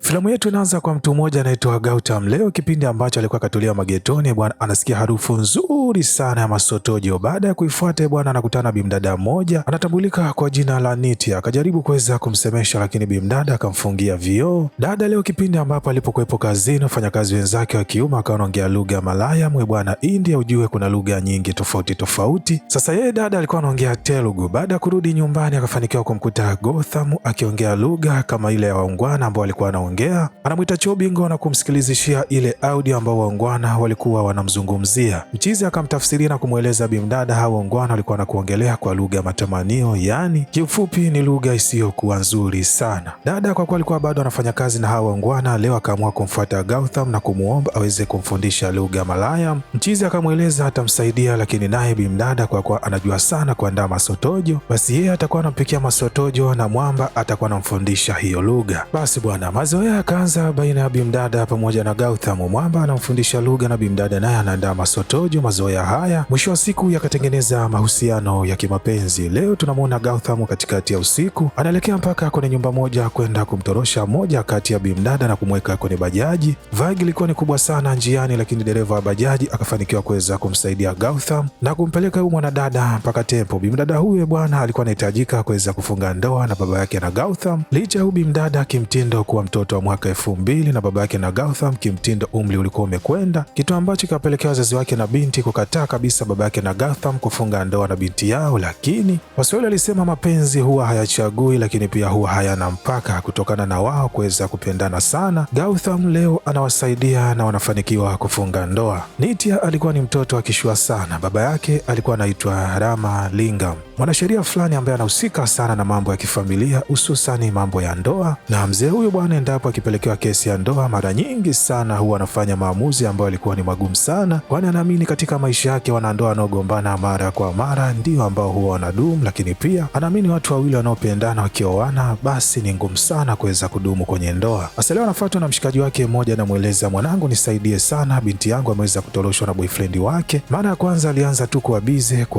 Filamu yetu inaanza kwa mtu mmoja anaitwa Gautam. Leo kipindi ambacho alikuwa katulia magetoni bwana, anasikia harufu nzuri sana ya masotojo. Baada ya kuifuata bwana, anakutana bimdada mmoja anatambulika kwa jina la Nitya. Akajaribu kuweza kumsemesha, lakini bimdada akamfungia vioo. Dada leo kipindi ambapo alipokuwepo kazini, wafanyakazi wenzake wa kiume akawa anaongea lugha ya Malaya mwe bwana, India ujue kuna lugha nyingi tofauti tofauti. Sasa yeye dada alikuwa anaongea Telugu. Baada ya kurudi nyumbani, akafanikiwa kumkuta Gautam akiongea lugha kama ile ya waungwana ambao walikuwa anaongea. Anamwita Chobingo na kumsikilizishia ile audio ambao waungwana walikuwa wanamzungumzia. Mchizi akamtafsiria na kumweleza bimdada hao waungwana walikuwa wanakuongelea kwa lugha ya matamanio, yani kiufupi ni lugha isiyokuwa nzuri sana. Dada kwa kuwa alikuwa bado anafanya kazi na hao waungwana, leo akaamua kumfuata Gautam na kumuomba aweze kumfundisha lugha Malaya. Mchizi akamweleza atamsaidia, lakini naye bimdada kwa kuwa anajua sana kuandaa masotojo, basi yeye atakuwa anampikia masotojo na mwamba atakuwa anamfundisha hiyo lugha. Basi bwana, mazoea akaanza baina ya bimdada pamoja na Gautam. Mwamba anamfundisha lugha na bimdada naye anaandaa masotojo. Mazoea haya mwisho wa siku yakatengeneza mahusiano ya kimapenzi. Leo tunamwona Gautam katikati ya usiku anaelekea mpaka kwenye nyumba moja kwenda kumtorosha moja kati ya bimdada na kumweka kwenye bajaji. Vagi ilikuwa ni kubwa sana njiani, lakini dereva wa bajaji akafanikiwa kuweza kumsaidia Gautam na kumpeleka huyu mwanadada mpaka tempo. Bimdada huyu bwana alikuwa anahitajika kuweza kufunga ndoa na baba yake na Gautam. Licha huyu bimdada kimtindo kuwa mtoto wa mwaka 2000 na baba yake na Gautam kimtindo umri ulikuwa umekwenda, kitu ambacho kikapelekea wazazi wake na binti kukataa kabisa baba yake na Gautam kufunga ndoa na binti yao. Lakini Waswahili alisema mapenzi huwa hayachagui, lakini pia huwa hayana mpaka. Kutokana na wao kuweza kupendana sana, Gautam leo anawasaidia na wanafanikiwa kufunga ndoa. Nitya alikuwa ni mtoto akishua sana. Baba yake alikuwa anaitwa Rama Lingam, mwanasheria fulani ambaye anahusika sana na mambo ya kifamilia, hususani mambo ya ndoa. Na mzee huyo bwana, endapo akipelekewa kesi ya ndoa, mara nyingi sana huwa anafanya maamuzi ambayo alikuwa ni magumu sana, kwani anaamini katika maisha yake wanandoa wanaogombana mara kwa mara ndio ambao huwa wanadumu, lakini pia anaamini watu wawili wanaopendana wakioana basi ni ngumu sana kuweza kudumu kwenye ndoa. Sasa leo anafuatwa na mshikaji wake mmoja, anamweleza mwanangu, nisaidie sana, binti yangu ameweza kutoroshwa na boyfriend wake. Mara ya kwanza alianza tu kuwa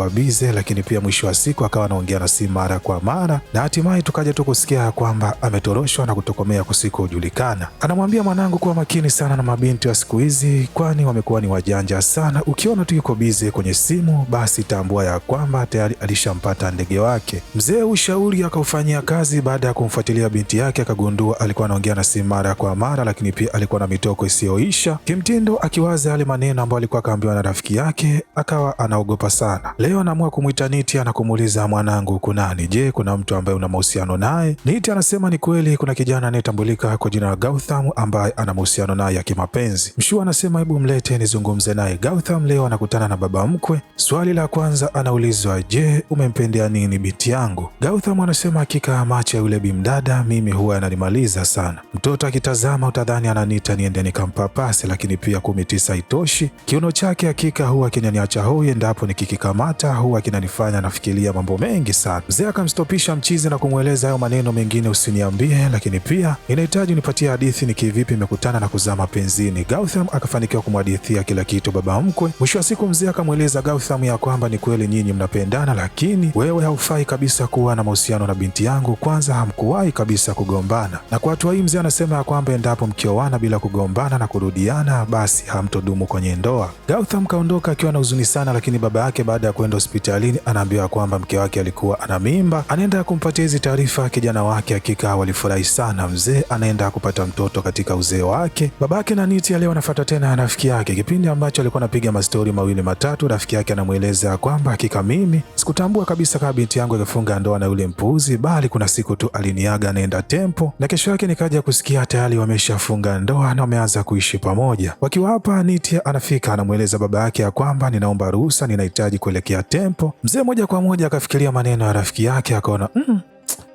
bize, lakini pia mwisho wa siku akawa anaongea na simu mara kwa mara, na hatimaye tukaja tu kusikia kwamba ametoroshwa na kutokomea kusikojulikana. Anamwambia mwanangu kuwa makini sana na mabinti wa siku hizi, kwani wamekuwa ni wajanja sana. Ukiona tu yuko bize kwenye simu, basi tambua ya kwamba tayari alishampata ndege wake. Mzee ushauri akaufanyia kazi. Baada ya kumfuatilia binti yake, akagundua alikuwa anaongea na simu mara kwa mara, lakini pia alikuwa na mitoko isiyoisha. Kimtindo akiwaza yale maneno ambayo alikuwa akaambiwa na rafiki yake, akawa anaogopa sana. Leo anaamua kumwita Nitya na kumuuliza, mwanangu kunani? Je, kuna mtu ambaye una mahusiano naye? Nitya anasema ni kweli, kuna kijana anayetambulika kwa jina la Gautam ambaye ana mahusiano naye ya kimapenzi. Mshua anasema hebu mlete nizungumze naye. Gautam leo anakutana na baba mkwe. Swali la kwanza anaulizwa, je, umempendea nini binti yangu? Gautam anasema hakika macho ya yule bimdada mimi huwa yananimaliza sana. Mtoto akitazama utadhani ananiita niende nikampapase, lakini pia 19 haitoshi. Kiuno chake hakika huwa kinaniacha hoi, endapo nikikikamata huwa kinanifanya nafikiria mambo mengi sana. Mzee akamstopisha mchizi na kumweleza hayo maneno mengine usiniambie, lakini pia inahitaji unipatie hadithi ni kivipi imekutana na kuzaa mapenzini. Gautam akafanikiwa kumhadithia kila kitu baba mkwe. Mwisho wa siku mzee akamweleza Gautam ya kwamba ni kweli nyinyi mnapendana, lakini wewe haufai kabisa kuwa na mahusiano na binti yangu. Kwanza hamkuwahi kabisa kugombana, na kwa hatua hii mzee anasema ya kwamba endapo mkioana bila kugombana na kurudiana, basi hamtodumu kwenye ndoa. Gautam kaondoka akiwa na huzuni sana, lakini baba yake baada ya kwenda hospitalini anaambiwa kwamba mke wake alikuwa ana mimba. Anaenda kumpatia hizi taarifa kijana wake, hakika walifurahi sana. Mzee anaenda kupata mtoto katika uzee wake. Babake na Nitya leo anafuata tena rafiki yake. Kipindi ambacho alikuwa anapiga mastori mawili matatu, rafiki yake anamweleza kwamba hakika mimi sikutambua kabisa kama binti yangu akifunga ndoa na yule mpuuzi, bali kuna siku tu aliniaga anaenda tempo, na kesho yake nikaja kusikia tayari wameshafunga ndoa na wameanza kuishi pamoja. Wakiwa hapa, Nitya anafika anamweleza baba yake ya kwamba ninaomba ruhusa, ninahitaji kuelekea tempo. Mzee moja kwa moja akafikiria maneno ya rafiki yake, akaona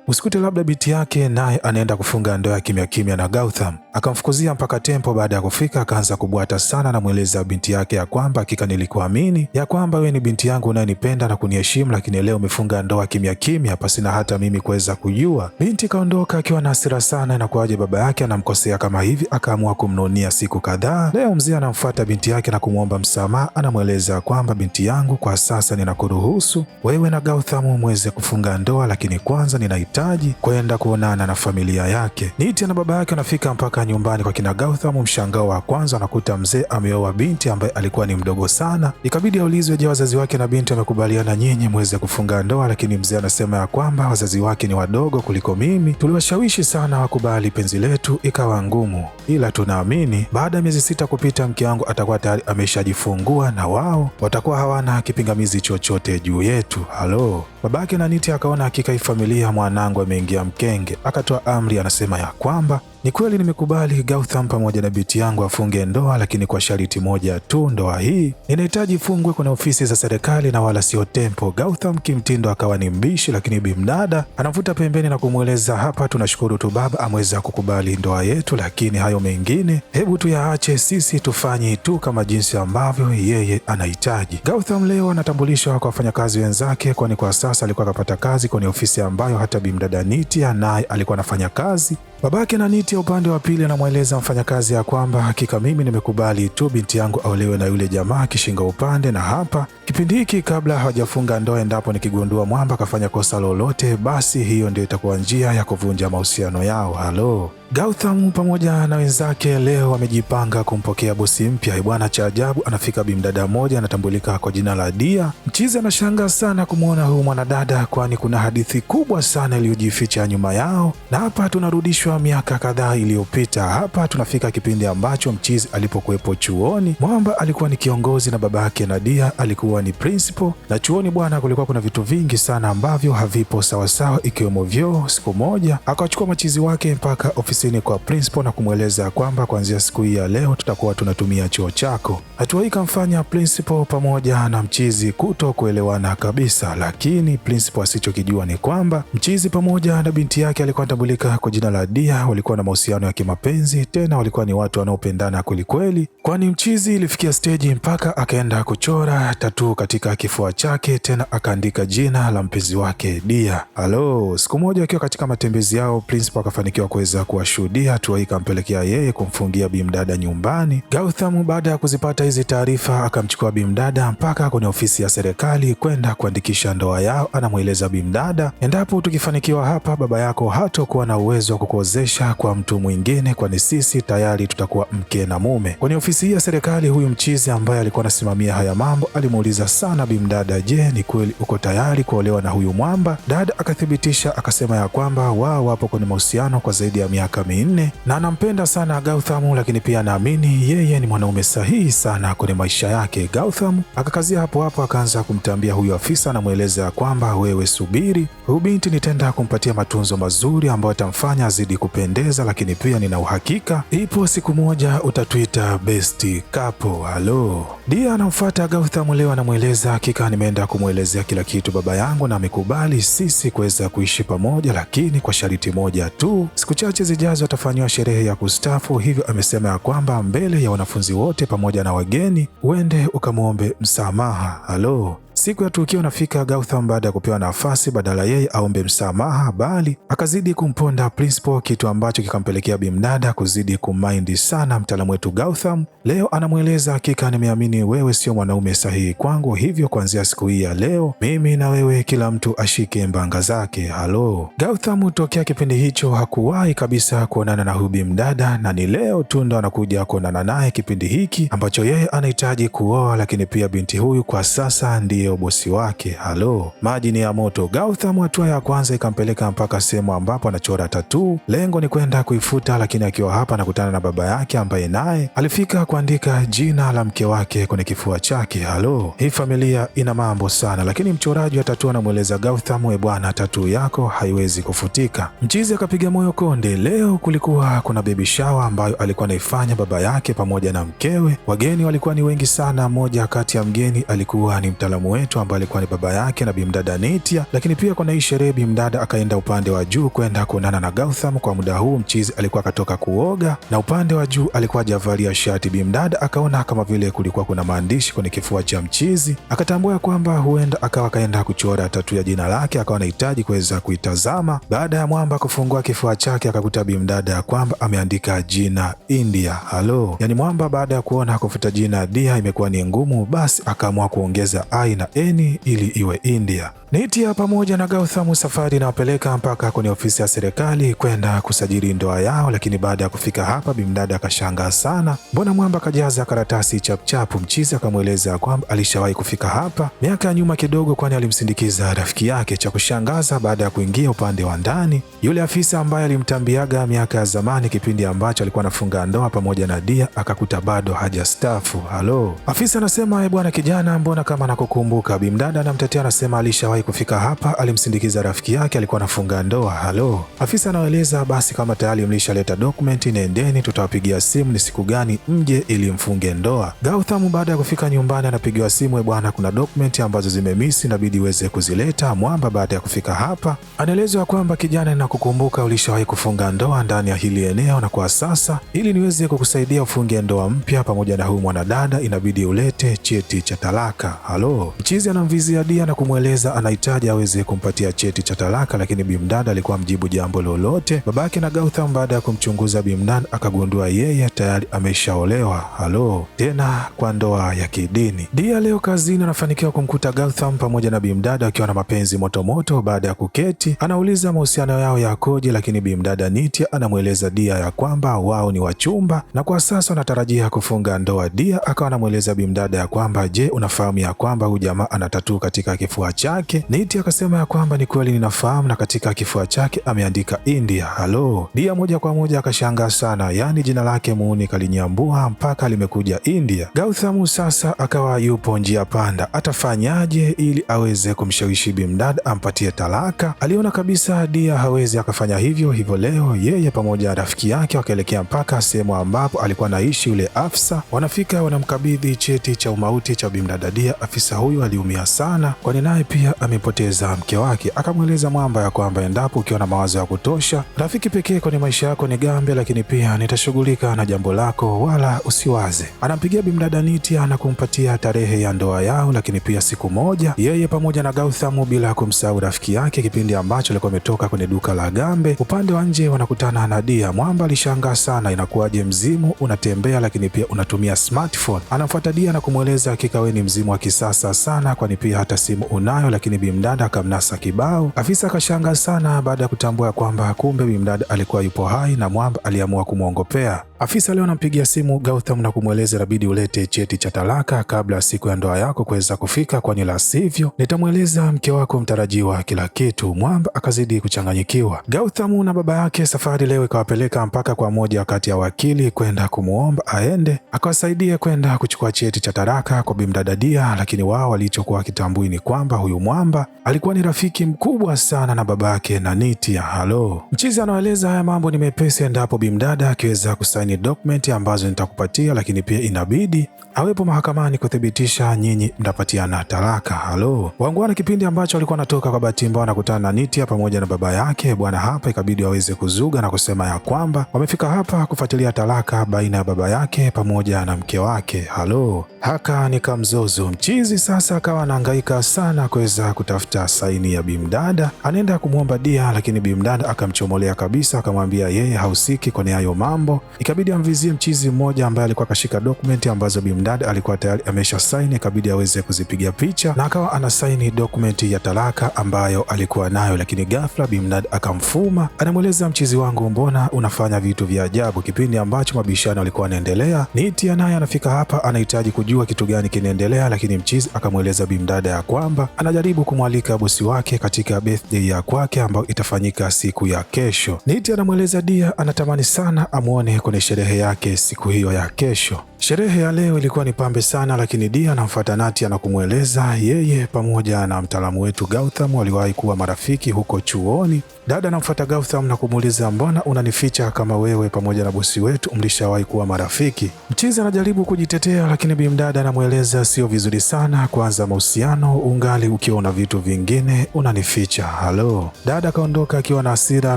usikute labda binti yake naye anaenda kufunga ndoa kimya kimya na Gautam. Akamfukuzia mpaka tempo. Baada ya kufika akaanza kubwata sana, na mweleza binti yake ya kwamba hakika nilikuamini ya kwamba wewe ni binti yangu unayenipenda na kuniheshimu, lakini leo umefunga ndoa kimya kimya pasina hata mimi kuweza kujua. Binti kaondoka akiwa na hasira sana, na kwaje baba yake anamkosea kama hivi. Akaamua kumnunia siku kadhaa. Leo mzee anamfuata binti yake na kumwomba msamaha. Anamweleza kwamba binti yangu, kwa sasa ninakuruhusu wewe na Gautam muweze kufunga ndoa, lakini kwanza ninahitaji kwenda kuonana na familia yake. Nitya na baba yake wanafika mpaka Akifika nyumbani kwa kina Gautham, mshangao wa kwanza anakuta mzee ameoa binti ambaye alikuwa ni mdogo sana. Ikabidi aulizwe, je, wazazi wake na binti wamekubaliana nyinyi muweze kufunga ndoa? Lakini mzee anasema ya kwamba wazazi wake ni wadogo kuliko mimi, tuliwashawishi sana wakubali, penzi letu ikawa ngumu, ila tunaamini baada ya miezi 6 kupita mke wangu atakuwa tayari ameshajifungua na wao watakuwa hawana kipingamizi chochote juu yetu. Halo. Babake na Niti akaona hakika hii familia mwanangu ameingia mkenge, akatoa amri, anasema ya kwamba ni kweli nimekubali Gautham pamoja na binti yangu afunge ndoa, lakini kwa sharti moja tu. Ndoa hii inahitaji ifungwe kwenye ofisi za serikali na wala sio tempo. Gautham kimtindo akawa ni mbishi, lakini bimdada anamvuta pembeni na kumweleza, hapa tunashukuru tu baba ameweza kukubali ndoa yetu, lakini hayo mengine hebu tuyaache, sisi tufanye tu kama jinsi ambavyo yeye anahitaji. Gautham leo anatambulishwa kwa wafanyakazi wenzake, kwani kwa sasa alikuwa akapata kazi kwenye ofisi ambayo hata bimdada Nitya naye alikuwa anafanya kazi. Babake na Nitya upande wa pili anamweleza mfanyakazi ya kwamba hakika mimi nimekubali tu binti yangu aolewe na yule jamaa kishinga upande, na hapa kipindi hiki kabla hawajafunga ndoa, endapo nikigundua mwamba akafanya kosa lolote, basi hiyo ndio itakuwa njia ya kuvunja mahusiano yao. Halo. Gautham pamoja na wenzake leo wamejipanga kumpokea bosi mpya. Bwana, cha ajabu anafika bimdada mmoja anatambulika kwa jina la Dia. Mchizi anashangaa sana kumwona huyu mwanadada, kwani kuna hadithi kubwa sana iliyojificha nyuma yao, na hapa tunarudishwa miaka kadhaa iliyopita. Hapa tunafika kipindi ambacho mchizi alipokuwepo chuoni. Mwamba alikuwa ni kiongozi na baba yake na Dia alikuwa ni principal, na chuoni bwana kulikuwa kuna vitu vingi sana ambavyo havipo sawasawa, ikiwemo vyoo. Siku moja akawachukua machizi wake mpaka ofisi kwa principal na kumweleza kwamba kuanzia siku hii ya leo tutakuwa tunatumia choo chako. Hatua hii kamfanya principal pamoja na mchizi kuto kuelewana kabisa, lakini principal asichokijua ni kwamba mchizi pamoja na binti yake alikuwa anatambulika kwa jina la Dia walikuwa na mahusiano ya kimapenzi, tena walikuwa ni watu wanaopendana kweli kweli, kwani mchizi ilifikia stage mpaka akaenda kuchora tattoo katika kifua chake, tena akaandika jina la mpenzi wake Dia. Halo. Siku moja akiwa katika matembezi yao, principal akafanikiwa kuweza kuwashuhudia. Hatua hii ikampelekea yeye kumfungia bimdada nyumbani. Gautham baada ya kuzipata hizi taarifa akamchukua bimdada mpaka kwenye ofisi ya serikali kwenda kuandikisha ndoa yao. Anamweleza bimdada, endapo tukifanikiwa hapa, baba yako hatakuwa na uwezo wa kukuozesha kwa mtu mwingine, kwani sisi tayari tutakuwa mke na mume. Kwenye ofisi hii ya serikali, huyu mchizi ambaye alikuwa anasimamia haya mambo alimuuliza sana bimdada, je, ni kweli uko tayari kuolewa na huyu mwamba? Dada akathibitisha, akasema ya kwamba wao wapo kwenye mahusiano kwa zaidi ya miaka 4 na anampenda sana Gautham, lakini pia anaamini yeye ni mwanaume sahihi sana kwenye maisha yake. Gautham akakazia hapo hapo, akaanza kumtambia huyu afisa, anamweleza kwamba wewe subiri, huyu binti nitaenda kumpatia matunzo mazuri ambayo atamfanya azidi kupendeza, lakini pia nina uhakika ipo siku moja utatuita best couple. Halo. Dia anamfuata Gautham leo, anamweleza hakika nimeenda kumwelezea kila kitu baba yangu na amekubali sisi kuweza kuishi pamoja, lakini kwa sharti moja tu, siku chache zijazo atafanywa sherehe ya kustafu, hivyo amesema ya kwamba mbele ya wanafunzi wote pamoja na wageni uende ukamwombe msamaha. Halo. Siku ya tukio nafika Gautham, baada ya kupewa nafasi, badala yeye aombe msamaha, bali akazidi kumponda principal, kitu ambacho kikampelekea bimdada kuzidi kumaindi sana mtaalamu wetu Gautham. Leo anamweleza hakika nimeamini wewe sio mwanaume sahihi kwangu, hivyo kuanzia siku hii ya leo mimi na wewe kila mtu ashike mbanga zake. Halo. Gautham tokea kipindi hicho hakuwahi kabisa kuonana na huyu bimdada, na ni leo tu ndo anakuja kuonana naye kipindi hiki ambacho yeye anahitaji kuoa, lakini pia binti huyu kwa sasa ndiyo bosi wake. Halo. Maji ni ya moto. Gautham hatua ya kwanza ikampeleka mpaka sehemu ambapo anachora tattoo. Lengo ni kwenda kuifuta, lakini akiwa hapa anakutana na baba yake ambaye naye alifika kuandika jina la mke wake kwenye kifua chake. Halo. Hii familia ina mambo sana, lakini mchoraji wa tattoo anamweleza Gautham, bwana, tattoo yako haiwezi kufutika. Mchizi akapiga moyo konde. Leo kulikuwa kuna baby shower ambayo alikuwa anaifanya baba yake pamoja na mkewe. Wageni walikuwa ni wengi sana. Mmoja kati ya mgeni alikuwa ni mtaalamu wetu ambaye alikuwa ni baba yake na bimdada Nitya, lakini pia kuna hii sherehe bimdada akaenda upande wa juu kwenda kuonana na Gautham. Kwa muda huu mchizi alikuwa akatoka kuoga na upande wa juu alikuwa hajavalia shati. Bimdada akaona kama vile kulikuwa kuna maandishi kwenye kifua cha mchizi, akatambua kwamba huenda akawa kaenda kuchora tatu ya jina lake, akawa anahitaji kuweza kuitazama. Baada ya mwamba kufungua kifua chake akakuta bimdada kwamba ameandika jina India. Halo. Yani mwamba baada ya kuona kufuta jina Dia imekuwa ni ngumu, basi akaamua kuongeza I na N ili iwe India. Nitya pamoja na Gautham safari inawapeleka mpaka kwenye ofisi ya serikali kwenda kusajili ndoa yao, lakini baada ya kufika hapa bimdada akashangaa sana, mbona mwamba kajaza karatasi chapchapu. Mchizi akamweleza kwamba alishawahi kufika hapa miaka ya nyuma kidogo, kwani alimsindikiza rafiki yake. Cha kushangaza, baada ya kuingia upande wa ndani, yule afisa ambaye alimtambiaga miaka ya zamani kipindi ambacho alikuwa anafunga ndoa pamoja na Dia akakuta bado hajastaafu. Halo, afisa anasema bwana kijana, mbona kama nakukumbuka. Bimdada anamtetea, anasema alishawahi kufika hapa, alimsindikiza rafiki yake, alikuwa anafunga ndoa. Halo, afisa anaeleza basi kama tayari mlishaleta dokumenti, nendeni tutawapigia simu ni siku gani mje ili mfunge ndoa. Gautham baada ya kufika nyumbani anapigiwa simu, bwana kuna dokumenti ambazo zimemisi, inabidi uweze kuzileta. Mwamba baada ya kufika hapa anaelezwa kwamba kijana, nakukumbuka ulishawahi kufunga ndoa ndani ya hili eneo, na kwa sasa ili niweze kukusaidia ufunge ndoa mpya pamoja na huyu mwanadada inabidi ulete cheti cha talaka. Halo, mchizi anamvizia Dia na kumweleza anahitaji aweze kumpatia cheti cha talaka, lakini bimdada alikuwa mjibu jambo lolote. Babake na Gautham baada ya kumchunguza bimdada akagundua yeye tayari ameshaolewa. Halo, tena kwa ndoa ya kidini. Dia leo kazini anafanikiwa kumkuta Gautham pamoja na bimdada wakiwa na mapenzi motomoto. Baada ya kuketi anauliza mahusiano yao yakoje, lakini bimdada Nitya anamweleza Dia ya kwamba wao ni wachumba na kwa sasa wanatarajia kufunga ndoa. Dia akawa anamweleza bimdada ya kwamba je, unafahamu ya kwamba huyu jamaa ana tatuu katika kifua chake? Nitya akasema ya kwamba ni kweli ninafahamu, na katika kifua chake ameandika India. Halo, Dia moja kwa moja akashangaa sana, yaani jina lake muuni kalinyambua mpaka limekuja India. Gautham sasa akawa yupo njia panda, atafanyaje ili aweze kumshawishi bimdada ampatie talaka. Aliona kabisa Dia hawezi akafanya hivyo leo yeye pamoja na rafiki yake wakaelekea mpaka sehemu ambapo alikuwa naishi yule afisa. Wanafika wanamkabidhi cheti cha umauti cha bimdada Dia. Afisa huyu aliumia sana, kwani naye pia amepoteza mke wake. Akamweleza Mwamba ya kwamba endapo ukiwa na mawazo ya kutosha, rafiki pekee kwenye maisha yako ni Gambe, lakini pia nitashughulika na jambo lako wala usiwaze. Anampigia bimdada Nitya na kumpatia tarehe ya ndoa yao, lakini pia siku moja yeye pamoja na Gautham, bila kumsahau rafiki yake, kipindi ambacho alikuwa ametoka kwenye duka la Gambe. Upande wa nje wanakutana na Dia. Mwamba alishangaa sana, inakuwaje mzimu unatembea lakini pia unatumia smartphone? Anamfuata Dia na kumweleza hakika wewe ni mzimu wa kisasa sana, kwani pia hata simu unayo, lakini bimdada akamnasa kibao. Afisa akashangaa sana baada ya kutambua kwamba kumbe bimdada alikuwa yupo hai na Mwamba aliamua kumwongopea. Afisa leo anampigia simu Gautham na kumweleza inabidi ulete cheti cha talaka kabla siku ya ndoa yako kuweza kufika, kwani la sivyo nitamweleza mke wako mtarajiwa kila kitu. Mwamba akazidi kuchanganyikiwa. Gautham na baba yake safari leo ikawapeleka mpaka kwa moja kati ya wakili kwenda kumuomba aende akawasaidie kwenda kuchukua cheti cha talaka kwa bimdada Dia, lakini wao walichokuwa wakitambui ni kwamba huyu Mwamba alikuwa ni rafiki mkubwa sana na babake na Nitya. Halo, mchizi anaeleza haya mambo ni mepesi endapo bimdada akiweza kusaini dokumenti ambazo nitakupatia, lakini pia inabidi awepo mahakamani kuthibitisha nyinyi mtapatiana talaka. Halo, wangwana kipindi ambacho alikuwa anatoka kwa bahati mbaya anakutana na Nitya pamoja na baba yake. Bwana hapa ikabidi waweze kuzuga na kusema ya kwamba wamefika hapa kufuatilia talaka baina ya baba yake pamoja na mke wake. Halo, haka ni kamzozo. Mchizi sasa akawa anahangaika sana kuweza kutafuta saini ya bimdada. Anaenda kumwomba Dia, lakini bimdada akamchomolea kabisa, akamwambia yeye hahusiki kwenye hayo mambo. Ikabidi amvizie mchizi mmoja ambaye alikuwa akashika dokumenti ambazo bimdada alikuwa tayari amesha saini, ikabidi aweze kuzipiga picha na akawa anasaini dokumenti ya talaka ambayo alikuwa nayo, lakini ghafla bimdada akamfuma. Anamweleza mchizi wangu, mbona unafanya vitu vya ajabu? Kipindi ambacho mabishano alikuwa anaendelea, Nitya naye anafika hapa anahitaji kujua kitu gani kinaendelea, lakini mchizi akamweleza bimdada ya kwamba anajaribu kumwalika bosi wake katika birthday ya kwake ambayo itafanyika siku ya kesho. Nitya anamweleza Dia anatamani sana amuone kwenye sherehe yake siku hiyo ya kesho. Sherehe ya leo ilikuwa ni pambe sana, lakini Dia anamfuata Nitya na kumweleza yeye pamoja na mtaalamu wetu Gautham waliwahi kuwa marafiki huko chuoni. Dada anamfuata Gautham na kumuuliza mbona unanificha kama wewe pamoja na bosi wetu mlishawahi kuwa marafiki? Mchizi anajaribu kujitetea, lakini bimdada anamweleza sio vizuri sana kwanza mahusiano ungali ukiwa na vitu vingine unanificha. Halo, dada kaondoka akiwa na hasira,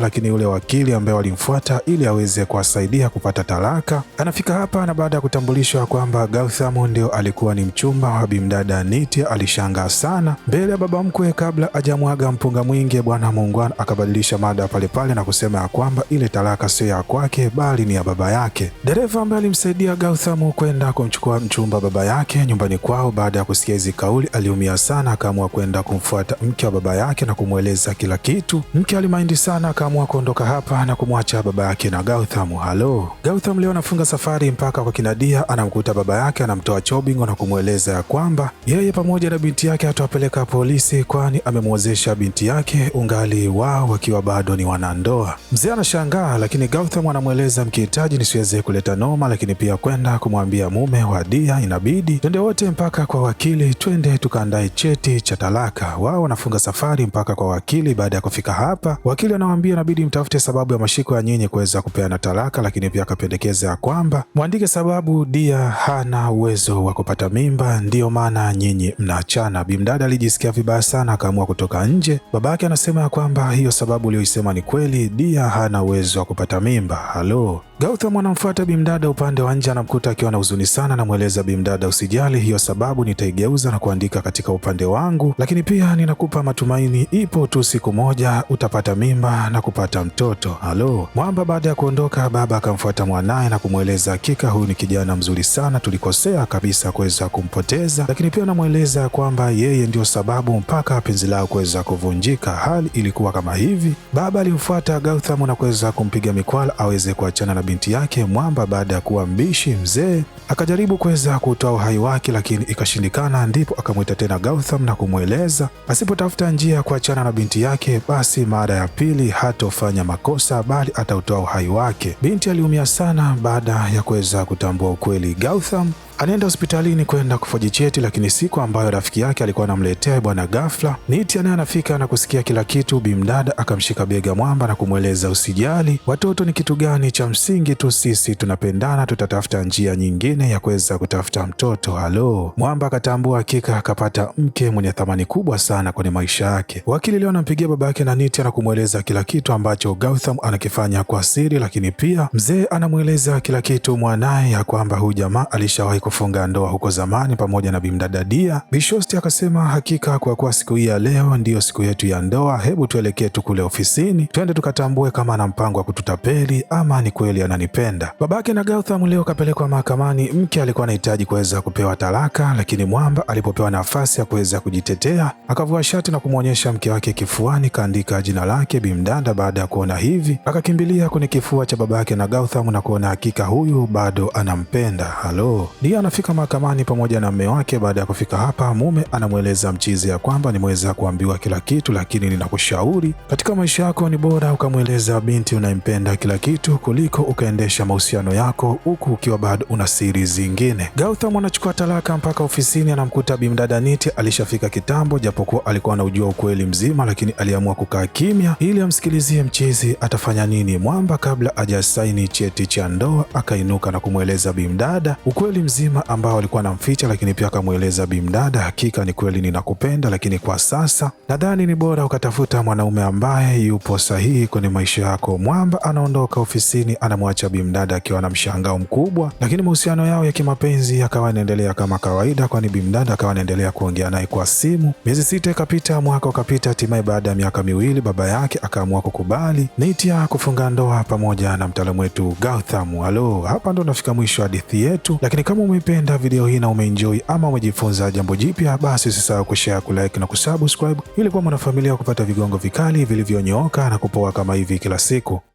lakini yule wakili ambaye walimfuata ili aweze kuwasaidia kupata talaka anafika hapa, na baada ya kutambua kutambulishwa kwamba Gautham ndio alikuwa ni mchumba wa bimdada Nitya, alishangaa sana mbele ya baba mkwe. Kabla ajamwaga mpunga mwingi, bwana muungwana akabadilisha mada pale pale na kusema ya kwamba ile talaka sio ya kwake bali ni ya baba yake. Dereva ambaye alimsaidia Gautham kwenda kumchukua mchumba baba yake nyumbani kwao, baada ya kusikia hizi kauli aliumia sana, akaamua kwenda kumfuata mke wa baba yake na kumweleza kila kitu. Mke alimaindi sana, akaamua kuondoka hapa na kumwacha baba yake na Gautham. Halo, Gautham leo anafunga safari mpaka kwa kina Dia, anamkuta baba yake anamtoa chobingo na kumweleza ya kwamba yeye pamoja na binti yake atawapeleka polisi, kwani amemwozesha binti yake ungali wao wakiwa bado ni wanandoa. Mzee anashangaa, lakini Gautham anamweleza mkihitaji nisiweze kuleta noma, lakini pia kwenda kumwambia mume wa Dia inabidi twende wote mpaka kwa wakili, twende tukaandae cheti cha talaka. Wao wanafunga safari mpaka kwa wakili. Baada ya kufika hapa, wakili anawaambia inabidi mtafute sababu ya mashiko ya nyinyi kuweza kupeana talaka, lakini pia akapendekeza ya kwamba mwandike sababu Dia hana uwezo wa kupata mimba, ndiyo maana nyinyi mnaachana. Bimdada alijisikia vibaya sana, akaamua kutoka nje. Babake anasema ya kwamba hiyo sababu uliyoisema ni kweli, Dia hana uwezo wa kupata mimba. Halo, Gautham anamfuata bimdada upande wa nje, anamkuta akiwa na huzuni sana. Anamweleza bimdada, usijali, hiyo sababu nitaigeuza na kuandika katika upande wangu, lakini pia ninakupa matumaini, ipo tu siku moja utapata mimba na kupata mtoto. Halo, Mwamba baada ya kuondoka, baba akamfuata mwanaye na kumweleza hakika huyu ni kijana mzuri sana, tulikosea kabisa kuweza kumpoteza, lakini pia anamweleza kwamba yeye ndio sababu mpaka penzi lao kuweza kuvunjika. Hali ilikuwa kama hivi, baba alimfuata Gautham na kuweza kumpiga mikwala aweze kuachana na binti yake. Mwamba baada ya kuwa mbishi, mzee akajaribu kuweza kutoa uhai wake, lakini ikashindikana. Ndipo akamwita tena Gautham na kumweleza asipotafuta njia ya kuachana na binti yake, basi mara ya pili hatofanya makosa bali atautoa uhai wake. Binti aliumia sana baada ya kuweza kutambua ukweli. Gautham anaenda hospitalini kwenda kufoji cheti, lakini siku ambayo rafiki yake alikuwa anamletea bwana, ghafla Nitya naye anafika na kusikia kila kitu. Bimdada akamshika bega Mwamba na kumweleza usijali, watoto ni kitu gani, cha msingi tu sisi tunapendana, tutatafuta njia nyingine ya kuweza kutafuta mtoto. Halo, Mwamba akatambua hakika akapata mke mwenye thamani kubwa sana kwenye maisha yake. Wakili leo anampigia baba yake na Nitya na kumweleza kila kitu ambacho Gautham anakifanya kwa siri, lakini pia mzee anamweleza kila kitu mwanaye ya kwamba huyu jamaa alishawahi kufunga ndoa huko zamani pamoja na bimdada Dia. Bishosti akasema hakika kwa kuwa siku hii ya leo ndiyo siku yetu ya ndoa, hebu tuelekee tu kule ofisini twende tukatambue kama ana mpango wa kututapeli ama ni kweli ananipenda. Babake na Gautham leo kapelekwa mahakamani. Mke alikuwa anahitaji kuweza kupewa talaka, lakini Mwamba alipopewa nafasi ya kuweza kujitetea akavua shati na kumwonyesha mke wake kifuani kaandika jina lake. Bimdada baada ya kuona hivi akakimbilia kwenye kifua cha babake na Gautham na kuona hakika huyu bado anampenda. Halo, Dia anafika mahakamani pamoja na mume wake. Baada ya kufika hapa, mume anamweleza mchizi ya kwamba nimeweza kuambiwa kila kitu, lakini ninakushauri katika maisha yako ni bora ukamweleza binti unaimpenda kila kitu kuliko ukaendesha mahusiano yako huku ukiwa bado una siri zingine. Gautham anachukua talaka mpaka ofisini, anamkuta bimdada Nitya alishafika kitambo, japokuwa alikuwa anaujua ukweli mzima, lakini aliamua kukaa kimya ili amsikilizie mchizi atafanya nini. Mwamba kabla hajasaini cheti cha ndoa akainuka na kumweleza bimdada ukweli mzima ambao alikuwa anamficha, lakini pia akamweleza bimdada, hakika ni kweli ninakupenda, lakini kwa sasa nadhani ni bora ukatafuta mwanaume ambaye yupo sahihi kwenye maisha yako. Mwamba anaondoka ofisini, anamwacha bimdada akiwa na mshangao mkubwa, lakini mahusiano yao ya kimapenzi yakawa yanaendelea kama kawaida, kwani bimdada akawa anaendelea kuongea naye kwa simu. Miezi 6 ikapita, mwaka ukapita, hatimaye baada ya miaka 2 baba yake akaamua kukubali Nitya kufunga ndoa pamoja na mtaalamu wetu Gautham. Halo, hapa ndo nafika mwisho hadithi yetu, lakini kama umependa video hii na umeenjoy ama umejifunza jambo jipya, basi usisahau kushare, kulike na kusubscribe ili kuwa mwanafamilia kupata vigongo vikali vilivyonyooka na kupoa kama hivi kila siku.